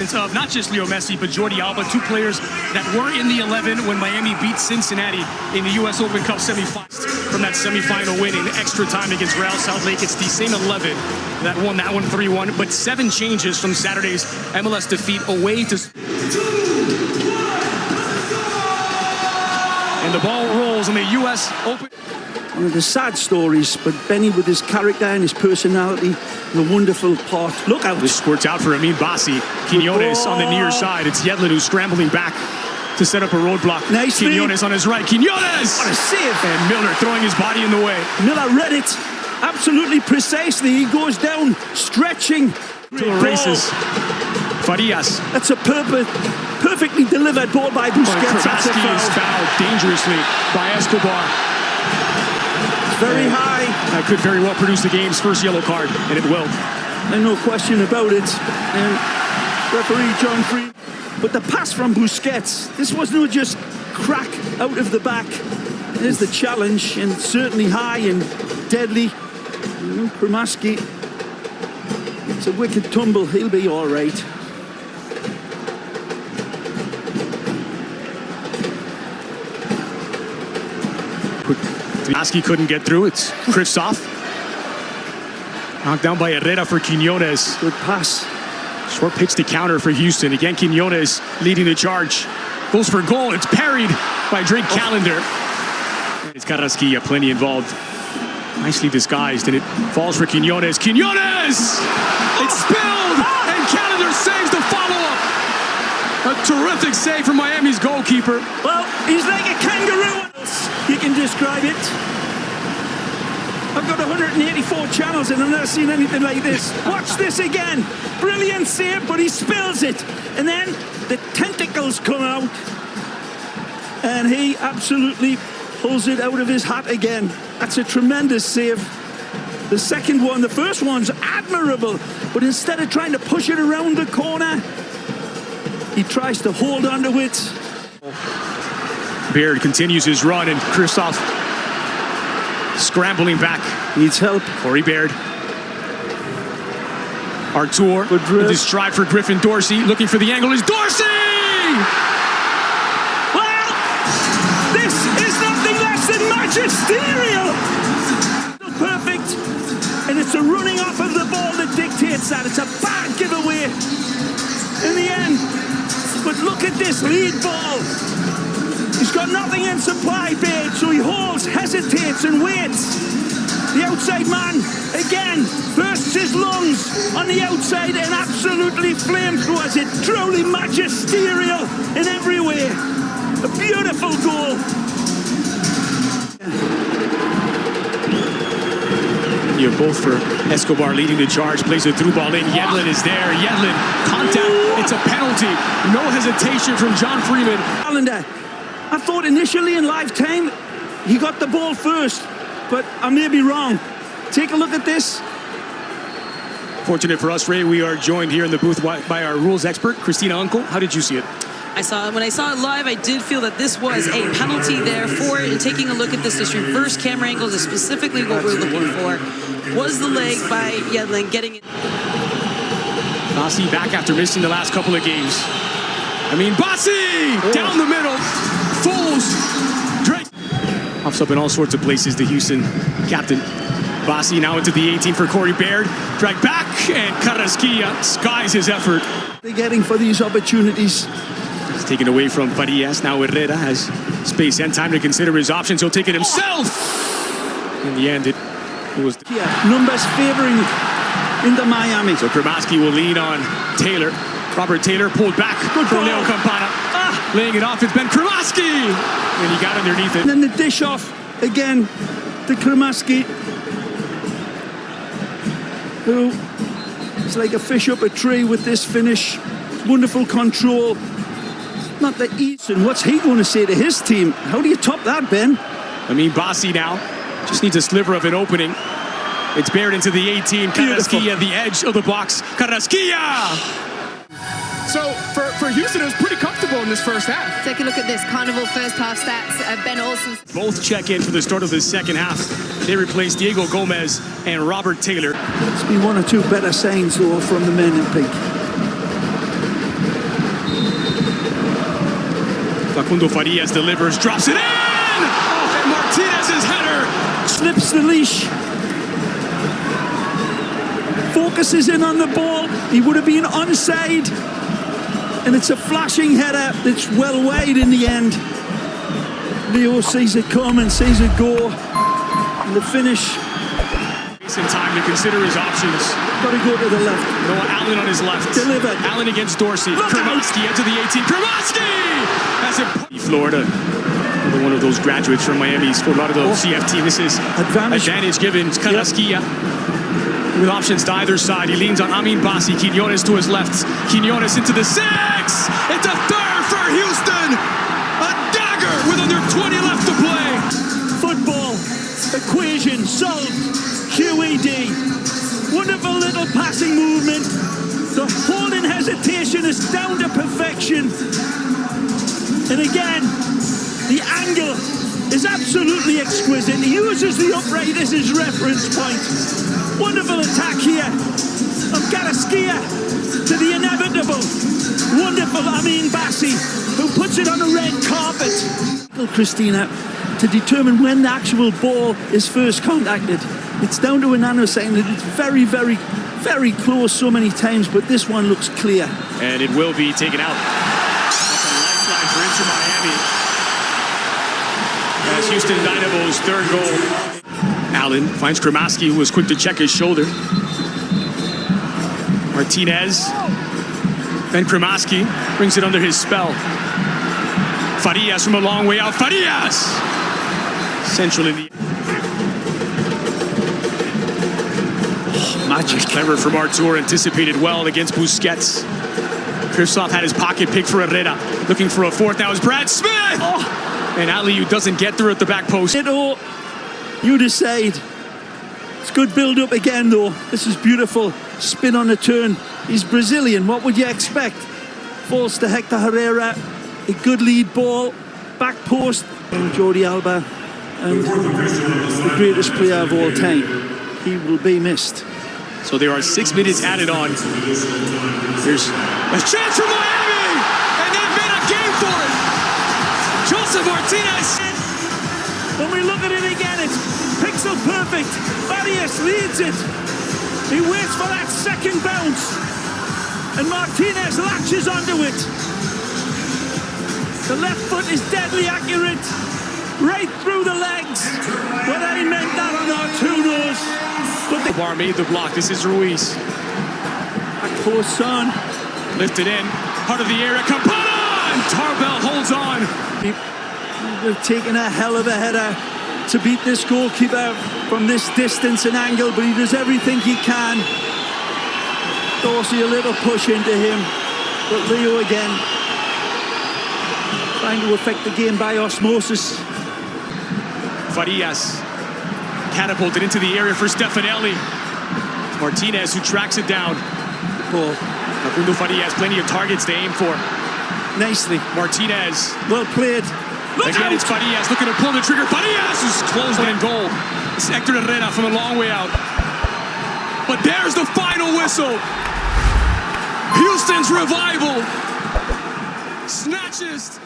Of not just Leo Messi, but Jordi Alba, two players that were in the 11 when Miami beat Cincinnati in the U.S. Open Cup semifinals. From that semifinal win in extra time against Real Salt Lake, it's the same 11 that won that one 3-1, but 7 changes from Saturday's MLS defeat away to... And the ball rolls on the U.S. Open. One of the sad stories, but Benny with his character and his personality, the wonderful part. Look out! This squirts out for Amin Bassi. Quinones on the near side. It's Yedlin who's scrambling back to set up a roadblock. Nice Quinones on his right. Quinones! What a save! And Miller throwing his body in the way. Miller read it absolutely precisely. He goes down, stretching. To races. Farias. That's a perfectly delivered ball by Busquets. Krabowski is fouled dangerously by Escobar. Very high. That could very well produce the game's first yellow card, and it will. And no question about it. And referee John Free. But the pass from Busquets, this wasn't just crack out of the back. There's the challenge, and certainly high and deadly. Krabowski, it's a wicked tumble. He'll be all right. Krabowski couldn't get through. It's Kristoff. Knocked down by Herrera for Quinones. Good pass. Short pitch to counter for Houston. Again, Quinones leading the charge. Goes for goal. It's parried by Drake Callender. It's Carrasquilla, plenty involved. Nicely disguised, and it falls for Quinones. Quinones! It's spilled, and Callender saves the follow-up. A terrific save from Miami's goalkeeper. Well, he's like a kangaroo. You can describe it. I've got 184 channels and I've never seen anything like this. Watch this again. Brilliant save, but he spills it. And then the tentacles come out. And he absolutely pulls it out of his hat again. That's a tremendous save. The second one, the first one's admirable. But instead of trying to push it around the corner, he tries to hold onto it. Beard continues his run, and Kristoff scrambling back. Needs help. Corey Baird. Artur with his stride for Griffin Dorsey. Looking for the angle is Dorsey! Well, this is nothing less than magisterial! Perfect. And it's a running off of the ball that dictates that. It's a bad giveaway in the end. But look at this lead ball. He's got nothing in supply, Baird, so he holds, hesitates, and waits. The outside man, again, bursts his lungs on the outside and absolutely flamethrowers it. Truly magisterial in every way. A beautiful goal. You're both for Escobar leading the charge, plays a through ball in. Yedlin is there. Yedlin, contact. It's a penalty. No hesitation from John Freeman. Calendar. I thought initially in live time he got the ball first, but I may be wrong. Take a look at this. Fortunate for us, Ray, we are joined here in the booth by our rules expert, Christina Uncle. How did you see it? When I saw it live, I did feel that this was a penalty there for it. And taking a look at this reverse camera angles is specifically what we're looking for. Was the leg by Yedlin getting it? Bassi back after missing the last couple of games. Bassi down the middle. Fools. Drake. Pops up in all sorts of places, the Houston captain. Bassi now into the 18 for Corey Baird. Dragged back, and Carrasquilla skies his effort. They're getting for these opportunities. It's taken away from Farias. Now Herrera has space and time to consider his options. He'll take it himself. In the end, it was... numbers favoring into Miami. So Krabowski will lean on Taylor. Robert Taylor pulled back from Leo Campana. Laying it off, it's Ben Krabowski! And he got underneath it. And then the dish off again to Krabowski, who is like a fish up a tree with this finish. Wonderful control. Not the Easton. What's he going to say to his team? How do you top that, Ben? Bassi now just needs a sliver of an opening. It's Baird into the 18. Carrasquilla at the edge of the box. Carrasquilla! So for Houston, it was pretty comfortable in this first half. Take a look at this Carnival first half stats. Ben Olsen. Both check in for the start of the second half. They replace Diego Gomez and Robert Taylor. It's been one or two better signs, though, from the men in pink. Facundo Farias delivers, drops it in! Oh, and Martinez's header! Slips the leash. Focuses in on the ball. He would have been onside. And it's a flashing header that's well wide in the end. Leo sees it come and sees it go. And the finish. In time to consider his options. Got to go to the left. Noah Allen on his left. Delivered. Allen against Dorsey. Kremovsky into the 18. Kremovsky! That's it. Florida. Another one of those graduates from Miami's Fort Lauderdale CF team. This is advantage given. Carrasquilla with options to either side. He leans on Amin Bassi. Quiñones to his left. Quiñones into the 6. It's a third for Houston. A dagger with under 20 left to play. Football. Equation solved. QED. Wonderful little passing movement. The holding hesitation is down to perfection. And again, the angle is absolutely exquisite. He uses the upright as his reference point. Wonderful attack here from Carrasquilla to the inevitable. Wonderful Amin Bassi, who puts it on the red carpet. Christina, to determine when the actual ball is first contacted. It's down to a nanosecond. It's very, very, very close so many times, but this one looks clear. And it will be taken out. That's a lifeline for Inter Miami. That's Houston Dynamo's third goal. Allen finds Kremovsky, who was quick to check his shoulder. Martinez. Then Kremovsky brings it under his spell. Farias from a long way out. Farias! Central in the... Magic. Clever from Artur, anticipated well against Busquets. Kristoff had his pocket pick for Herrera, looking for a fourth. Now it's Brad Smith! Oh. And Aliou doesn't get through at the back post. You decide. It's good build-up again, though. This is beautiful. Spin on the turn. He's Brazilian. What would you expect? Falls to Hector Herrera. A good lead ball. Back post. And Jordi Alba. And the greatest player of all time. He will be missed. So there are 6 minutes added on. There's a chance for Miami! And they've made a game for it! Joseph Martinez! When we look at it again, it's pixel perfect. Farias leads it. He waits for that second bounce. And Martinez latches onto it. The left foot is deadly accurate. Right through the legs. But I meant that on our two knows. But the Bar made the block. This is Ruiz. back post son. Lifted in. Heart of the area. Campana! And Tarbell holds on. They've taken a hell of a header to beat this goalkeeper from this distance and angle, but he does everything he can. Dorsey a little push into him, but Leo again trying to affect the game by osmosis. Farias catapulted into the area for Stefanelli. Martinez who tracks it down. Ball. Facundo Farias, plenty of targets to aim for. Nicely. Martinez. Well played. Look Again, out. it's Farias looking to pull the trigger. Farias who's closed in goal. It's Hector Herrera from a long way out. But there's the final whistle. Houston's revival snatches